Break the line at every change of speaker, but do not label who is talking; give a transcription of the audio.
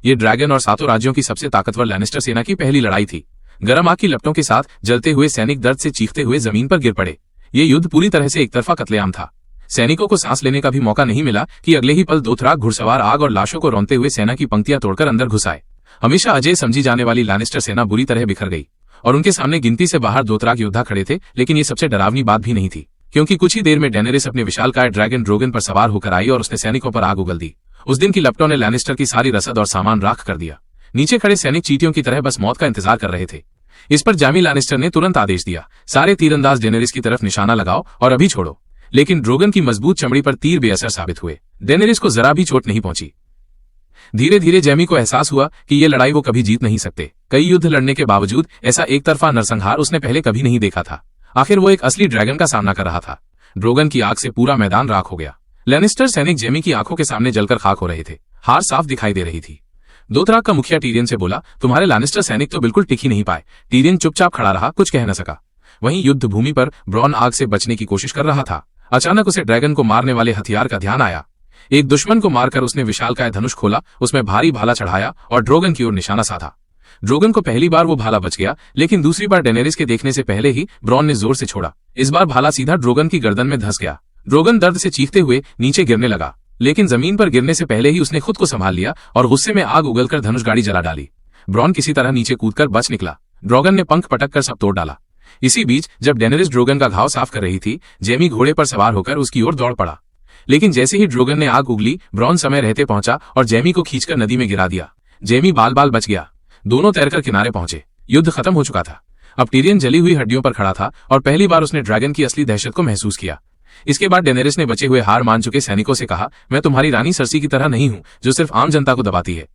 ये ड्रैगन और सातों राज्यों की सबसे ताकतवर लैनिस्टर सेना की पहली लड़ाई थी। गर्म आग की लपटों के साथ जलते हुए सैनिक दर्द से चीखते हुए जमीन पर गिर पड़े। ये युद्ध पूरी तरह से एक तरफा कत्लेआम था। सैनिकों को सांस लेने का भी मौका नहीं मिला कि अगले ही पल दोथराक घुड़सवार आग और लाशों को रौंदते हुए सेना की पंक्तियां तोड़कर अंदर घुस आए। हमेशा अजय समझी जाने वाली लैनिस्टर सेना बुरी तरह बिखर गई और उनके सामने गिनती से बाहर दोथराक योद्धा खड़े थे। लेकिन ये सबसे डरावनी बात भी नहीं थी, क्योंकि कुछ ही देर में डेनेरिस अपने विशालकाय ड्रैगन ड्रोगन पर सवार होकर आई और उसने सैनिकों पर आग उगल दी। उस दिन की लपटों ने लैनिस्टर की सारी रसद और सामान राख कर दिया। नीचे खड़े सैनिक चींटियों की तरह बस मौत का इंतजार कर रहे थे। इस पर जामी लैनिस्टर ने तुरंत आदेश दिया, सारे तीरंदाज डेनेरिस की तरफ निशाना लगाओ और अभी छोड़ो। लेकिन ड्रोगन की मजबूत चमड़ी पर तीर बेअसर साबित हुए। डेनेरिस को जरा भी चोट नहीं पहुंची। धीरे धीरे जैमी को एहसास हुआ कि ये लड़ाई वो कभी जीत नहीं सकते। कई युद्ध लड़ने के बावजूद ऐसा एक तरफा नरसंहार उसने पहले कभी नहीं देखा था। आखिर वो एक असली ड्रैगन का सामना कर रहा था। ड्रोगन की आग से पूरा मैदान राख हो गया। लैनिस्टर सैनिक जैमी की आंखों के सामने जलकर खाक हो रहे थे। हार साफ दिखाई दे रही थी। दोथराक का मुखिया टीरियन से बोला, तुम्हारे लैनिस्टर सैनिक तो बिल्कुल टिक ही नहीं पाए। टीरियन चुपचाप खड़ा रहा, कुछ कह न सका। वहीं युद्ध भूमि पर ब्रॉन आग से बचने की कोशिश कर रहा था। अचानक उसे ड्रैगन को मारने वाले हथियार का ध्यान आया। एक दुश्मन को मारकर उसने विशालकाय धनुष खोला, उसमें भारी भाला चढ़ाया और ड्रोगन की ओर निशाना साधा। ड्रोगन को पहली बार वो भाला बच गया, लेकिन दूसरी बार डेनेरिस के देखने से पहले ही ब्रॉन ने जोर से छोड़ा। इस बार भाला सीधा ड्रोगन की गर्दन में धंस गया। ड्रोगन दर्द से चीखते हुए नीचे गिरने लगा, लेकिन जमीन पर गिरने से पहले ही उसने खुद को संभाल लिया और गुस्से में आग उगलकर धनुष गाड़ी जला डाली। ब्रॉन किसी तरह नीचे कूदकर बच निकला। ड्रोगन ने पंख पटककर सब तोड़ डाला। इसी बीच जब डेनेरिस ड्रोगन का घाव साफ कर रही थी, जेमी घोड़े पर सवार होकर उसकी ओर दौड़ पड़ा। लेकिन जैसे ही ड्रोगन ने आग उगली, ब्रॉन समय रहते पहुंचा और जेमी को खींचकर नदी में गिरा दिया। जेमी बाल बाल बच गया। दोनों तैरकर किनारे पहुंचे। युद्ध खत्म हो चुका था। अब टीरियन जली हुई हड्डियों पर खड़ा था और पहली बार उसने ड्रैगन की असली दहशत को महसूस किया। इसके बाद डेनेरिस ने बचे हुए हार मान चुके सैनिकों से कहा, मैं तुम्हारी रानी सर्सी की तरह नहीं हूं जो सिर्फ आम जनता को दबाती है।